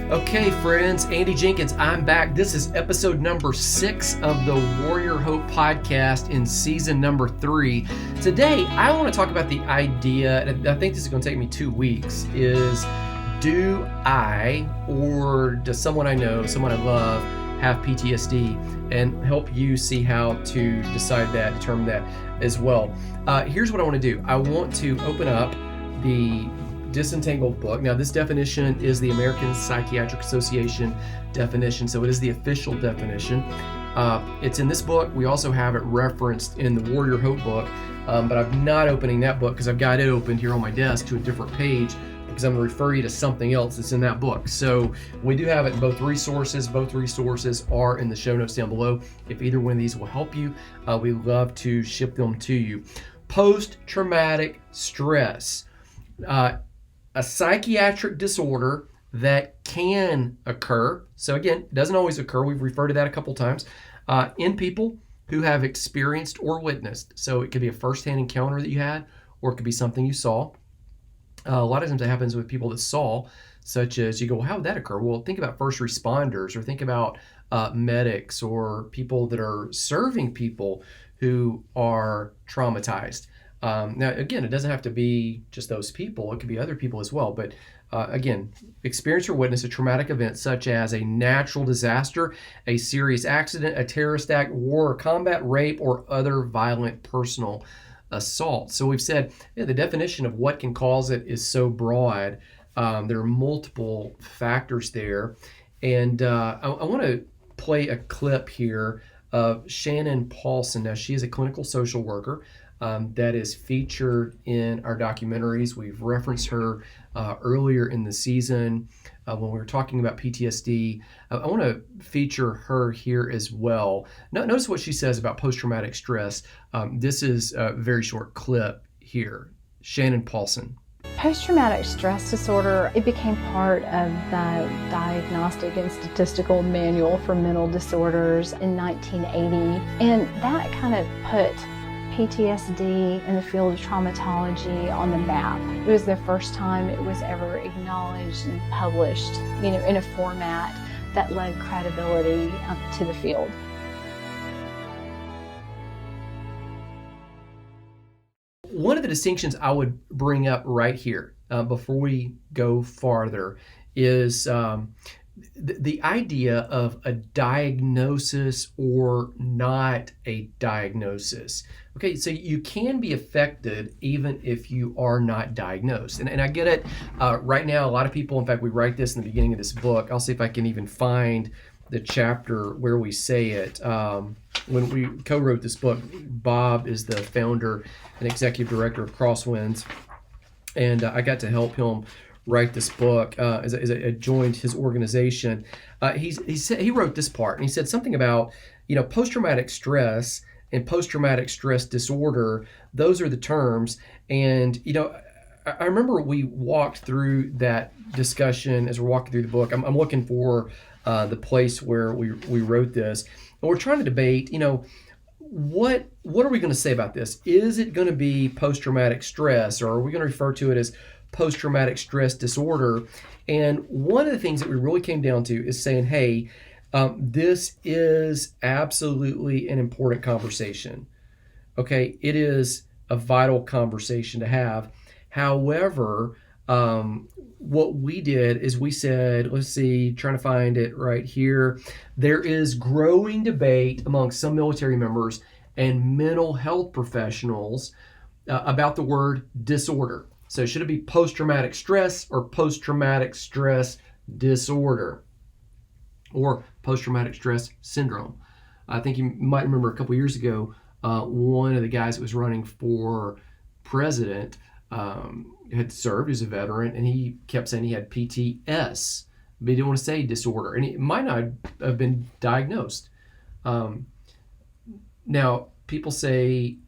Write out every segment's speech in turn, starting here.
Okay, friends, Andy Jenkins, I'm back. This is episode number 6 of the Warrior Hope podcast in season number 3. Today, I want to talk about the idea, and I think this is going to take me 2 weeks, is do I or does someone I know, someone I love, have PTSD, and help you see how to decide that, determine that as well. Here's what I want to do. I want to open up the Disentangled book. Now, this definition is the American Psychiatric Association definition, so it is the official definition. It's in this book. We also have it referenced in the Warrior Hope book, but I'm not opening that book because I've got it opened here on my desk to a different page because I'm going to refer you to something else that's in that book. So we do have it in both resources. Both resources are in the show notes down below. If either one of these will help you, we love to ship them to you. Post-traumatic stress. A psychiatric disorder that can occur. So again, it doesn't always occur. We've referred to that a couple times in people who have experienced or witnessed. So it could be a firsthand encounter that you had, or it could be something you saw. A lot of times it happens with people that saw, such as you go, well, how would that occur? Well, think about first responders, or think about medics, or people that are serving people who are traumatized. Now, again, it doesn't have to be just those people. It could be other people as well. But again, experience or witness a traumatic event such as a natural disaster, a serious accident, a terrorist act, war or combat, rape, or other violent personal assault. So we've said the definition of what can cause it is so broad. There are multiple factors there. And I want to play a clip here of Shannon Paulson. Now, she is a clinical social worker. That is featured in our documentaries. We've referenced her earlier in the season when we were talking about PTSD. I want to feature her here as well. Notice what she says about post-traumatic stress. This is a very short clip here. Shannon Paulson. Post-traumatic stress disorder, it became part of the Diagnostic and Statistical Manual for Mental Disorders in 1980, and that kind of put PTSD in the field of traumatology on the map. It was the first time it was ever acknowledged and published, in a format that led credibility to the field. One of the distinctions I would bring up right here before we go farther is the idea of a diagnosis or not a diagnosis. Okay, so you can be affected even if you are not diagnosed. And I get it. Right now, a lot of people, in fact, we write this in the beginning of this book. I'll see if I can even find the chapter where we say it. When we co-wrote this book, Bob is the founder and executive director of Crosswinds. And I got to help him write this book as I joined his organization. He wrote this part, and he said something about post-traumatic stress and post-traumatic stress disorder. Those are the terms. And I remember we walked through that discussion as we're walking through the book. I'm looking for the place where we wrote this, and we're trying to debate. What are we going to say about this? Is it going to be post-traumatic stress, or are we going to refer to it as post-traumatic stress disorder? And one of the things that we really came down to is saying, hey, this is absolutely an important conversation. Okay, it is a vital conversation to have. However, what we did is we said, let's see, trying to find it right here. There is growing debate among some military members and mental health professionals about the word disorder. So should it be post-traumatic stress or post-traumatic stress disorder or post-traumatic stress syndrome? I think you might remember a couple years ago, one of the guys that was running for president had served as a veteran, and he kept saying he had PTS, but he didn't want to say disorder, and he might not have been diagnosed. Now, people say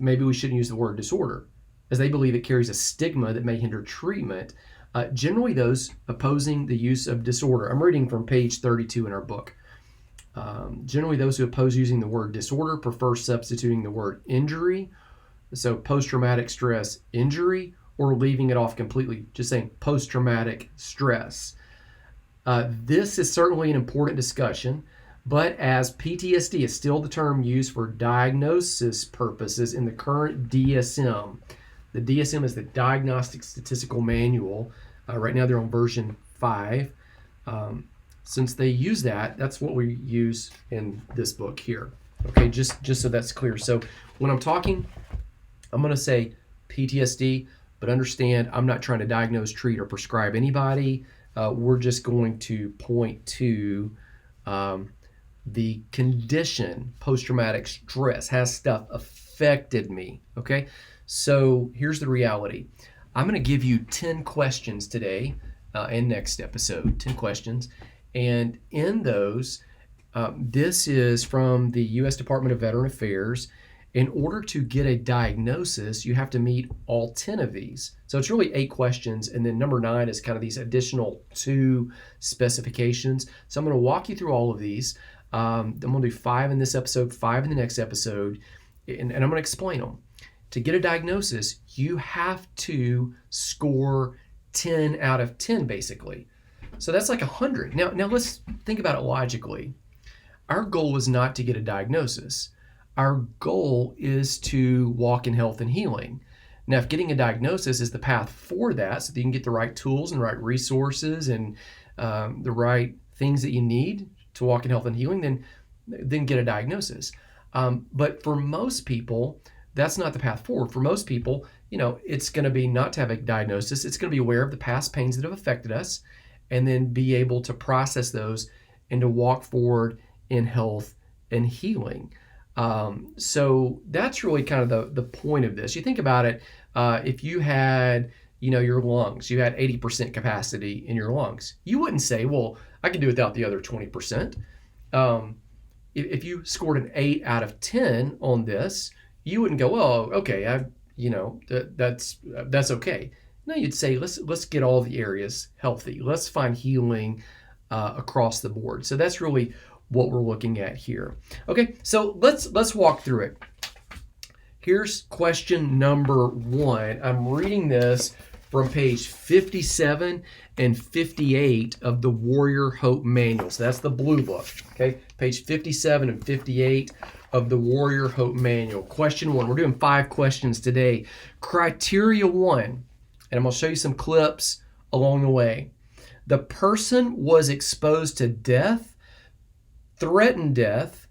maybe we shouldn't use the word disorder, as they believe it carries a stigma that may hinder treatment. Generally, those opposing the use of disorder, I'm reading from page 32 in our book. Generally, those who oppose using the word disorder prefer substituting the word injury, so post-traumatic stress injury, or leaving it off completely, just saying post-traumatic stress. This is certainly an important discussion, but as PTSD is still the term used for diagnosis purposes in the current DSM, the DSM is the Diagnostic Statistical Manual. Right now they're on version 5. Since they use that, that's what we use in this book here. Okay, just so that's clear. So when I'm talking, I'm going to say PTSD, but understand I'm not trying to diagnose, treat, or prescribe anybody. We're just going to point to the condition, post-traumatic stress. Has stuff affected me? Okay, so here's the reality. I'm going to give you 10 questions today and next episode, 10 questions. And in those, this is from the U.S. Department of Veteran Affairs. In order to get a diagnosis, you have to meet all 10 of these. So it's really 8 questions. And then number 9 is kind of these additional 2 specifications. So I'm going to walk you through all of these. I'm going to do 5 in this episode, 5 in the next episode, and I'm going to explain them. To get a diagnosis, you have to score 10 out of 10, basically. So that's like 100. Now let's think about it logically. Our goal is not to get a diagnosis. Our goal is to walk in health and healing. Now, if getting a diagnosis is the path for that, so that you can get the right tools and the right resources and the right things that you need to walk in health and healing, then get a diagnosis. But for most people, that's not the path forward. For most people, it's going to be not to have a diagnosis. It's going to be aware of the past pains that have affected us and then be able to process those and to walk forward in health and healing. So that's really kind of the point of this. You think about it, if you had, your lungs, you had 80% capacity in your lungs, you wouldn't say, well, I can do without the other 20%. If you scored an 8 out of 10 on this, you wouldn't go, well, okay, that's okay. No, you'd say, let's get all the areas healthy. Let's find healing across the board. So that's really what we're looking at here. Okay, so let's walk through it. Here's question number 1. I'm reading this from page 57 and 58 of the Warrior Hope Manual. So that's the blue book. Okay, page 57 and 58 of the Warrior Hope Manual. Question 1. We're doing 5 questions today. Criteria 1, and I'm going to show you some clips along the way. The person was exposed to death, threatened death,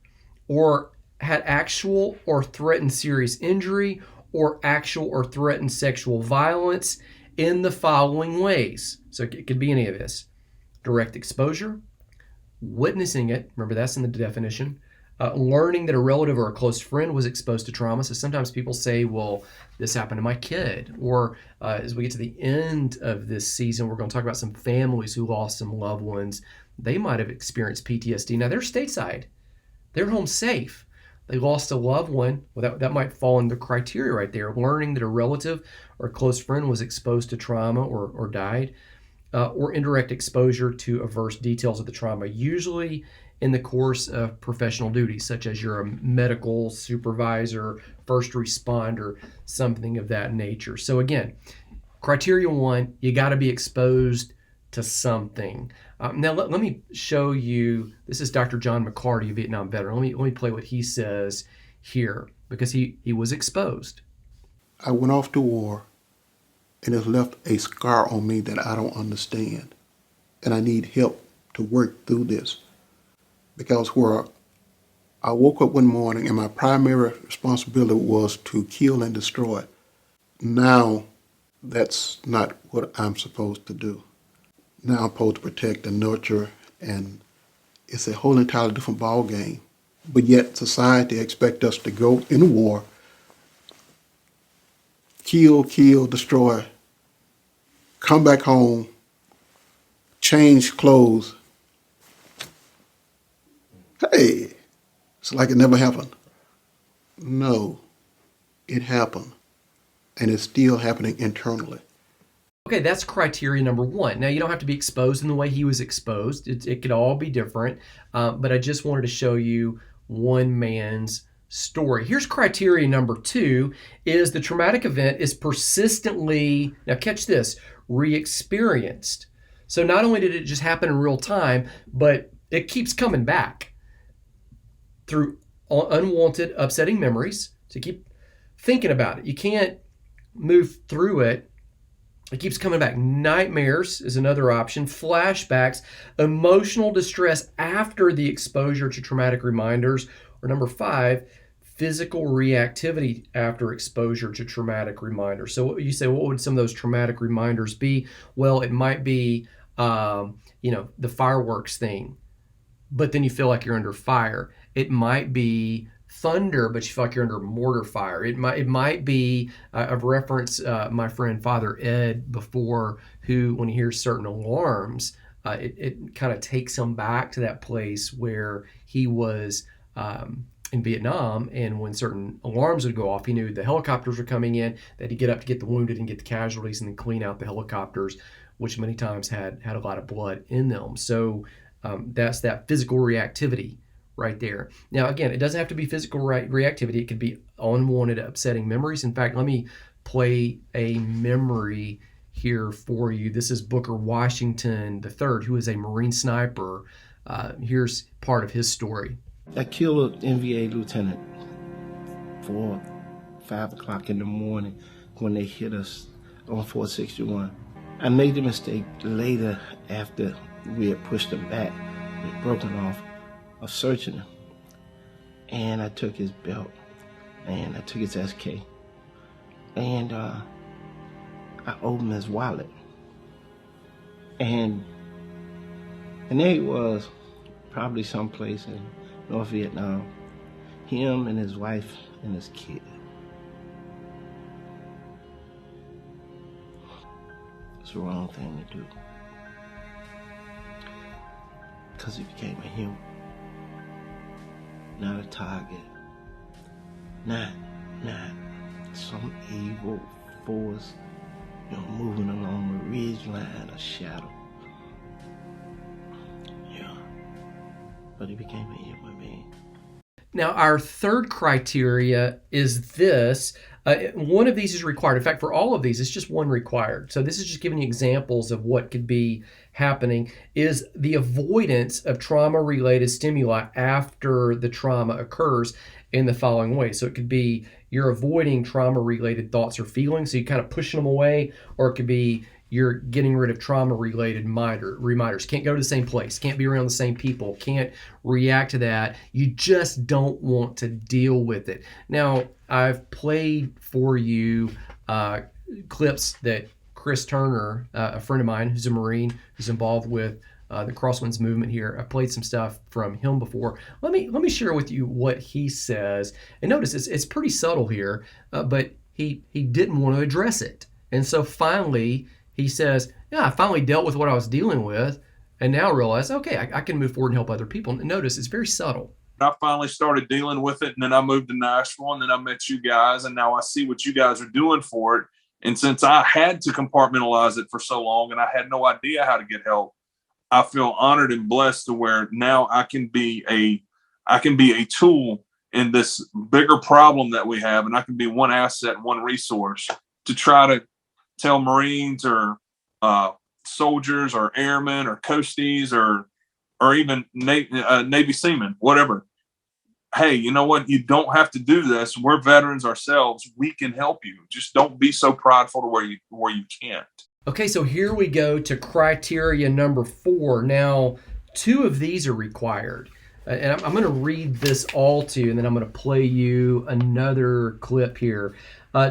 or had actual or threatened serious injury, or actual or threatened sexual violence in the following ways. So it could be any of this. Direct exposure, witnessing it, remember that's in the definition, learning that a relative or a close friend was exposed to trauma. So sometimes people say, well, this happened to my kid. Or as we get to the end of this season, we're going to talk about some families who lost some loved ones. They might have experienced PTSD. Now they're stateside. They're home safe. They lost a loved one. Well, that might fall in the criteria right there. Learning that a relative or a close friend was exposed to trauma or died, or indirect exposure to adverse details of the trauma, usually in the course of professional duties, such as you're a medical supervisor, first responder, something of that nature. So again, criteria 1, you got to be exposed to something. Now let me show you. This is Dr. John McCarty, a Vietnam veteran. Let me play what he says here, because he was exposed. I went off to war, and it's left a scar on me that I don't understand, and I need help to work through this. Because where I woke up one morning and my primary responsibility was to kill and destroy, now that's not what I'm supposed to do. Now I'm supposed to protect and nurture, and it's a whole entirely different ball game. But yet society expects us to go in war, kill, destroy, come back home, change clothes. Hey, it's like it never happened. No, it happened, and it's still happening internally. Okay, that's criteria number 1. Now, you don't have to be exposed in the way he was exposed. It could all be different, but I just wanted to show you one man's story. Here's criteria number 2, is the traumatic event is persistently, now catch this, re-experienced. So not only did it just happen in real time, but it keeps coming back through unwanted, upsetting memories. So keep thinking about it. You can't move through it. It keeps coming back. Nightmares is another option. Flashbacks, emotional distress after the exposure to traumatic reminders. Or number 5, physical reactivity after exposure to traumatic reminders. So you say, what would some of those traumatic reminders be? Well, it might be, the fireworks thing, but then you feel like you're under fire. It might be thunder, but you feel like you're under mortar fire. It might be, I've referenced my friend Father Ed before, who, when he hears certain alarms, it kind of takes him back to that place where he was in Vietnam, and when certain alarms would go off, he knew the helicopters were coming in, that he'd get up to get the wounded and get the casualties and then clean out the helicopters, which many times had a lot of blood in them. So that's that physical reactivity right there. Now, again, it doesn't have to be physical reactivity. It could be unwanted, upsetting memories. In fact, let me play a memory here for you. This is Booker Washington III, who is a Marine sniper. Here's part of his story. I killed an NVA lieutenant 5 o'clock in the morning when they hit us on 461. I made the mistake later, after we had pushed him back, we had broken off, of searching him. And I took his belt, and I took his SK, and I opened his wallet. And there he was, probably someplace in North Vietnam, him and his wife and his kid. It's the wrong thing to do, because he became a human, not a target, not some evil force, moving along a ridge line, a shadow. But he became a human being. Now, our third criteria is this. One of these is required. In fact, for all of these, it's just one required. So this is just giving you examples of what could be happening, is the avoidance of trauma-related stimuli after the trauma occurs in the following way. So it could be you're avoiding trauma-related thoughts or feelings, so you're kind of pushing them away, or it could be you're getting rid of trauma-related reminders. Can't go to the same place, can't be around the same people, can't react to that. You just don't want to deal with it. Now, I've played for you clips that Chris Turner, a friend of mine who's a Marine, who's involved with the Crosswinds movement here. I played some stuff from him before. Let me share with you what he says. And notice it's pretty subtle here, but he didn't want to address it. And so finally, he says, yeah, I finally dealt with what I was dealing with, and now realize, okay, I can move forward and help other people. And notice it's very subtle. I finally started dealing with it, and then I moved to Nashville, and then I met you guys, and now I see what you guys are doing for it. And since I had to compartmentalize it for so long and I had no idea how to get help, I feel honored and blessed to where now I can be a tool in this bigger problem that we have, and I can be one asset, one resource to try to tell Marines or soldiers or airmen or coasties or even Navy seamen, whatever. Hey, you know what? You don't have to do this. We're veterans ourselves. We can help you. Just don't be so prideful to where you can't. Okay, so here we go to criteria number 4. Now, 2 of these are required. And I'm going to read this all to you, and then I'm going to play you another clip here.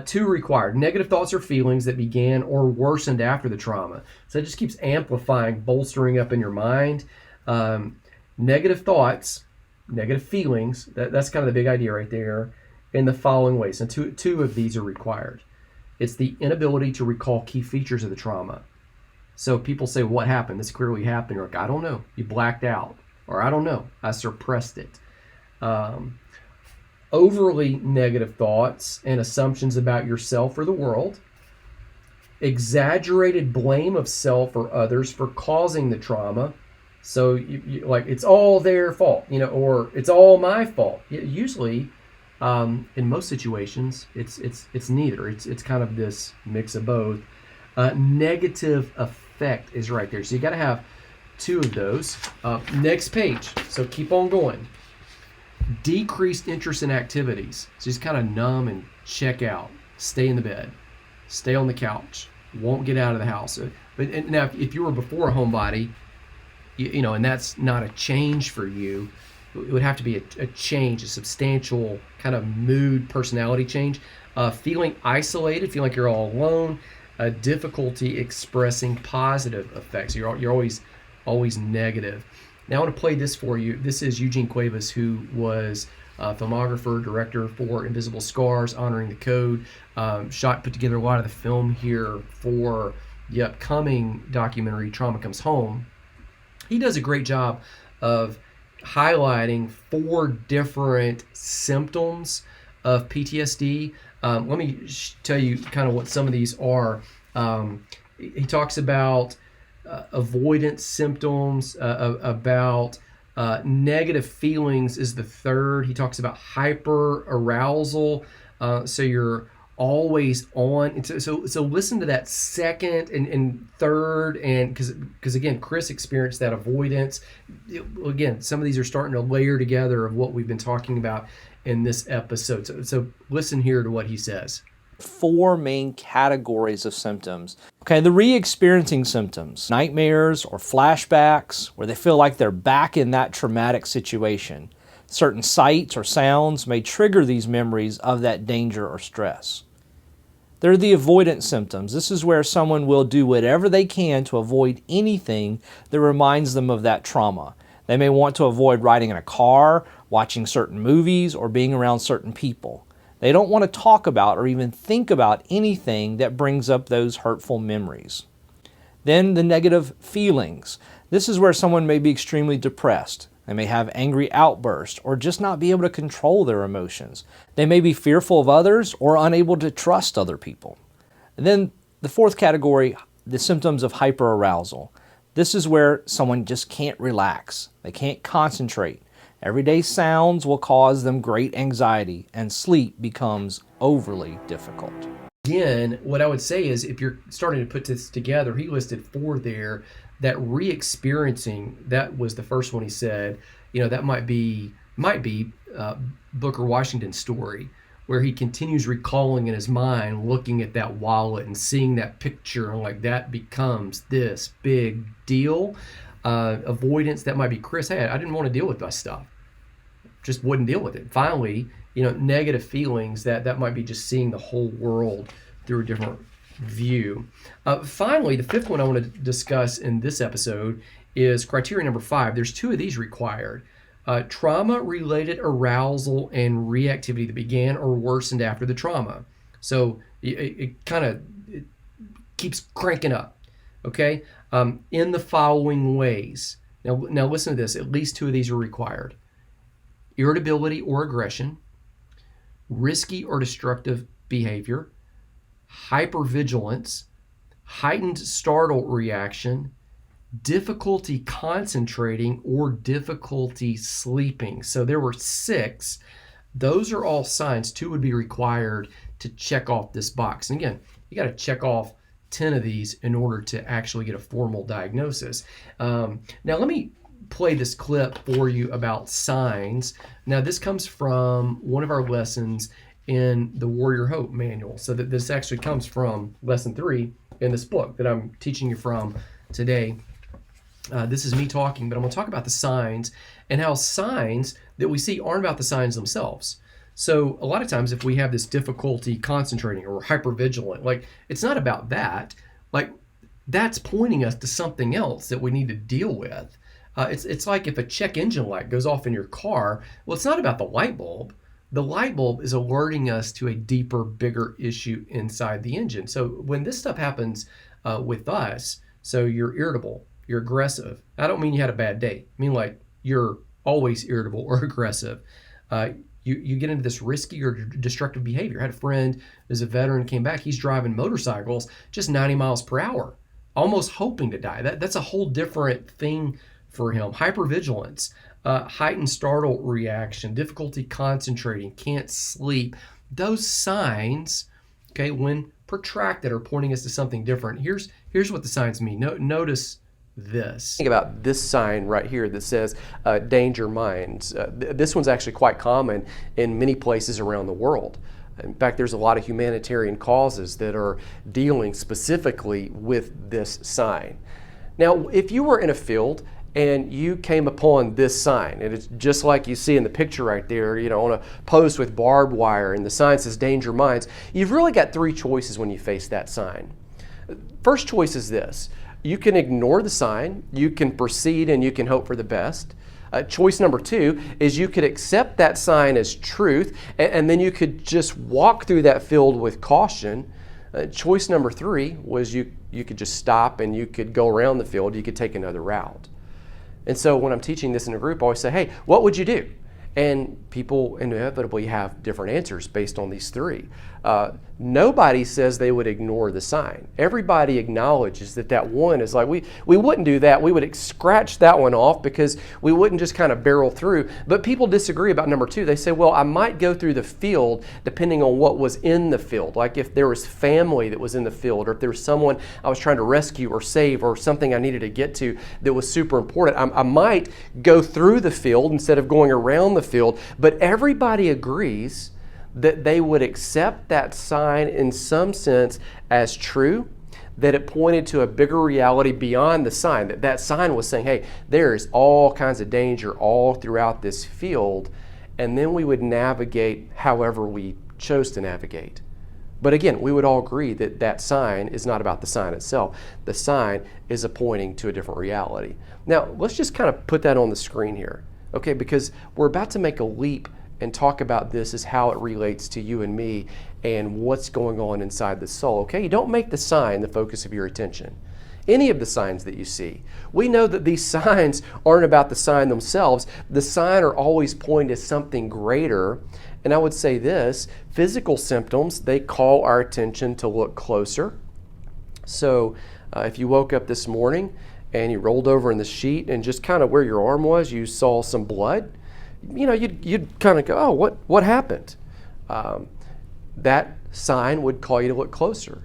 2 required: negative thoughts or feelings that began or worsened after the trauma. So it just keeps amplifying, bolstering up in your mind. Negative thoughts, negative feelings, that's kind of the big idea right there, in the following ways. And two of these are required. It's the inability to recall key features of the trauma. So people say, what happened? This clearly happened. You're like, I don't know. You blacked out. Or I don't know. I suppressed it. Overly negative thoughts and assumptions about yourself or the world. Exaggerated blame of self or others for causing the trauma. So you like, it's all their fault, or it's all my fault. Usually, in most situations, it's neither. It's kind of this mix of both. Negative effect is right there. So you got to have two of those. Next page. So keep on going. Decreased interest in activities. So just kind of numb and check out. Stay in the bed. Stay on the couch. Won't get out of the house. But now, if you were before a homebody, you know, and that's not a change for you, it would have to be a change, a substantial kind of mood, personality change. Feeling isolated, feeling like you're all alone, difficulty expressing positive effects. You're always negative. Now I want to play this for you. This is Eugene Cuevas, who was a filmographer, director for Invisible Scars, Honoring the Code, put together a lot of the film here for the upcoming documentary Trauma Comes Home. He does a great job of highlighting 4 different symptoms of PTSD. Let me tell you kind of what some of these are. He talks about avoidance symptoms, about negative feelings is the third. He talks about hyper arousal. So you're always on. So listen to that second and third, and because again, Chris experienced that avoidance. Again, some of these are starting to layer together of what we've been talking about in this episode. So listen here to what he says. 4 main categories of symptoms. Okay, the re-experiencing symptoms, nightmares or flashbacks, where they feel like they're back in that traumatic situation. Certain sights or sounds may trigger these memories of that danger or stress. There are the avoidance symptoms. This is where someone will do whatever they can to avoid anything that reminds them of that trauma. They may want to avoid riding in a car, watching certain movies, or being around certain people. They don't want to talk about or even think about anything that brings up those hurtful memories. Then the negative feelings. This is where someone may be extremely depressed. They may have angry outbursts or just not be able to control their emotions. They may be fearful of others or unable to trust other people. And then the 4th category, the symptoms of hyperarousal. This is where someone just can't relax. They can't concentrate. Everyday sounds will cause them great anxiety, and sleep becomes overly difficult. Again, what I would say is if you're starting to put this together, he listed 4 there. That re-experiencing, that was the first one he said. You know, that might be Booker Washington's story, where he continues recalling in his mind, looking at that wallet and seeing that picture, and like that becomes this big deal. Avoidance, that might be Chris. Hey, I didn't want to deal with my stuff. Just wouldn't deal with it. Finally, you know, negative feelings, that might be just seeing the whole world through a different view. Finally, the 5th one I want to discuss in this episode is criteria number 5. There's 2 of these required. Trauma-related arousal and reactivity that began or worsened after the trauma. So it kind of keeps cranking up, okay? In the following ways. Now listen to this. At least 2 of these are required. Irritability or aggression, risky or destructive behavior, hypervigilance, heightened startle reaction, difficulty concentrating, or difficulty sleeping. So there were 6. Those are all signs. 2 would be required to check off this box. And again, you got to check off 10 of these in order to actually get a formal diagnosis. Now let me play this clip for you about signs. Now this comes from one of our lessons in the Warrior Hope manual. So that this actually comes from lesson 3 in this book that I'm teaching you from today. This is me talking, but I'm going to talk about the signs and how signs that we see aren't about the signs themselves. So a lot of times if we have this difficulty concentrating or hypervigilant, like it's not about that. Like that's pointing us to something else that we need to deal with. It's like if a check engine light goes off in your car, well, it's not about the light bulb. The light bulb is alerting us to a deeper, bigger issue inside the engine. So when this stuff happens with us, so you're irritable, you're aggressive. I don't mean you had a bad day. I mean like you're always irritable or aggressive. You get into this risky or destructive behavior. I had a friend who's a veteran, came back, he's driving motorcycles just 90 miles per hour, almost hoping to die. That's a whole different thing for him. Hypervigilance, heightened startle reaction, difficulty concentrating, can't sleep. Those signs, okay, when protracted are pointing us to something different. Here's Here's what the signs mean. Notice this. Think about this sign right here that says danger mines. This one's actually quite common in many places around the world. In fact, there's a lot of humanitarian causes that are dealing specifically with this sign. Now, if you were in a field and you came upon this sign, and it's just like you see in the picture right there, on a post with barbed wire, and the sign says danger mines, you've really got three choices when you face that sign. First choice is this. You can ignore the sign, you can proceed, and you can hope for the best. Choice number two is you could accept that sign as truth, and then you could just walk through that field with caution. Choice number three was you could just stop and you could go around the field, you could take another route. And so when I'm teaching this in a group, I always say, hey, what would you do? And people inevitably have different answers based on these three. Nobody says they would ignore the sign. Everybody acknowledges that one is like, we wouldn't do that. We would scratch that one off because we wouldn't just kind of barrel through. But people disagree about number two. They say, well, I might go through the field depending on what was in the field. Like if there was family that was in the field, or if there was someone I was trying to rescue or save, or something I needed to get to that was super important, I might go through the field instead of going around the field. But everybody agrees that they would accept that sign in some sense as true, that it pointed to a bigger reality beyond the sign, that sign was saying, hey, there's all kinds of danger all throughout this field, and then we would navigate however we chose to navigate. But again, we would all agree that that sign is not about the sign itself. The sign is pointing to a different reality. Now, let's just kind of put that on the screen here, okay, because we're about to make a leap and talk about this as how it relates to you and me and what's going on inside the soul. Okay, you don't make the sign the focus of your attention. Any of the signs that you see, we know that these signs aren't about the sign themselves. The sign are always pointing to something greater. And I would say this, physical symptoms, they call our attention to look closer. So if you woke up this morning and you rolled over in the sheet and just kind of where your arm was, you saw some blood, you'd kind of go, oh, what happened? That sign would call you to look closer.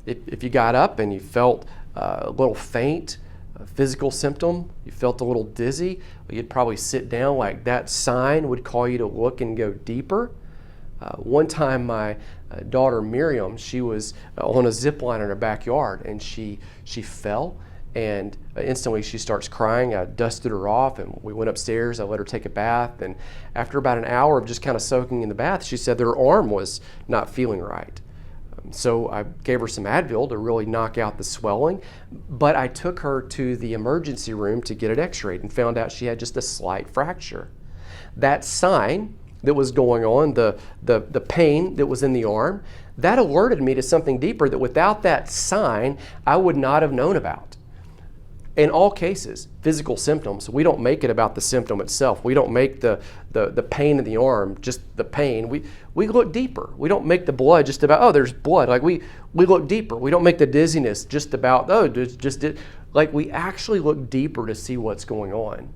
If you got up and you felt a little faint, a physical symptom, you felt a little dizzy, you'd probably sit down. Like that sign would call you to look and go deeper. One time my daughter Miriam, she was on a zip line in her backyard, and she fell. And instantly she starts crying. I dusted her off and we went upstairs. I let her take a bath. And after about an hour of just kind of soaking in the bath, she said that her arm was not feeling right. So I gave her some Advil to really knock out the swelling. But I took her to the emergency room to get it x-rayed and found out she had just a slight fracture. That sign that was going on, the pain that was in the arm, that alerted me to something deeper that without that sign, I would not have known about. In all cases, physical symptoms, we don't make it about the symptom itself. We don't make the pain in the arm just the pain. We look deeper. We don't make the blood just about, oh, there's blood. Like we look deeper. We don't make the dizziness just about, oh, like we actually look deeper to see what's going on.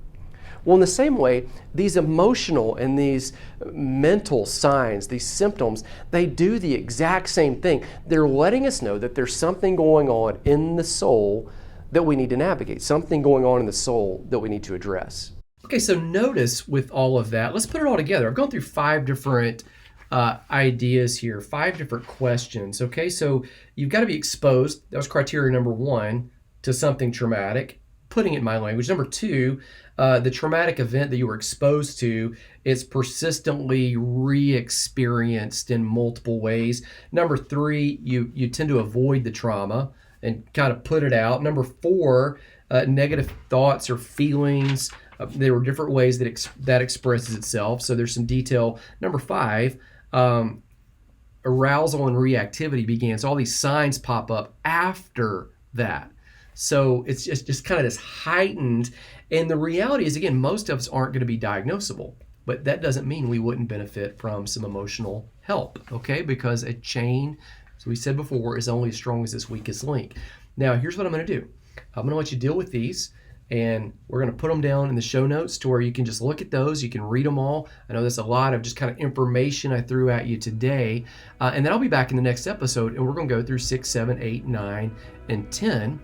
Well, in the same way, these emotional and these mental signs, these symptoms, they do the exact same thing. They're letting us know that there's something going on in the soul that we need to navigate, something going on in the soul that we need to address. Okay, so notice with all of that, let's put it all together. I've gone through 5 different ideas here, 5 different questions. Okay, so you've got to be exposed. That was criteria number 1, to something traumatic, putting it in my language. Number 2, the traumatic event that you were exposed to is persistently re-experienced in multiple ways. Number 3, you tend to avoid the trauma and kind of put it out. Number 4, negative thoughts or feelings. There were different ways that expresses itself. So there's some detail. Number 5, arousal and reactivity began. So all these signs pop up after that. So it's just kind of this heightened. And the reality is, again, most of us aren't going to be diagnosable. But that doesn't mean we wouldn't benefit from some emotional help, okay? Because a chain, as we said before, is only as strong as its weakest link. Now, here's what I'm going to do. I'm going to let you deal with these. And we're going to put them down in the show notes to where you can just look at those. You can read them all. I know there's a lot of just kind of information I threw at you today. And then I'll be back in the next episode, and we're going to go through 6, 7, 8, 9, and 10.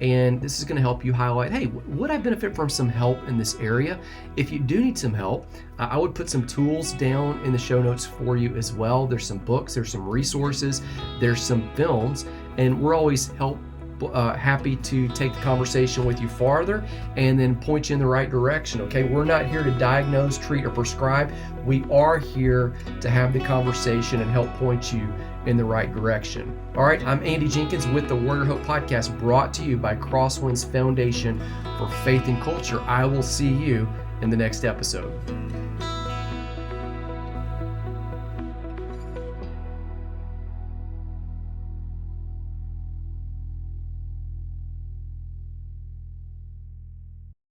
And this is going to help you highlight, hey, would I benefit from some help in this area? If you do need some help, I would put some tools down in the show notes for you as well. There's some books, there's some resources, there's some films, and we're always happy to take the conversation with you farther and then point you in the right direction. Okay, we're not here to diagnose, treat, or prescribe. We are here to have the conversation and help point you in the right direction. All right, I'm Andy Jenkins with the Warrior Hope Podcast, brought to you by Crosswinds Foundation for Faith and Culture. I will see you in the next episode.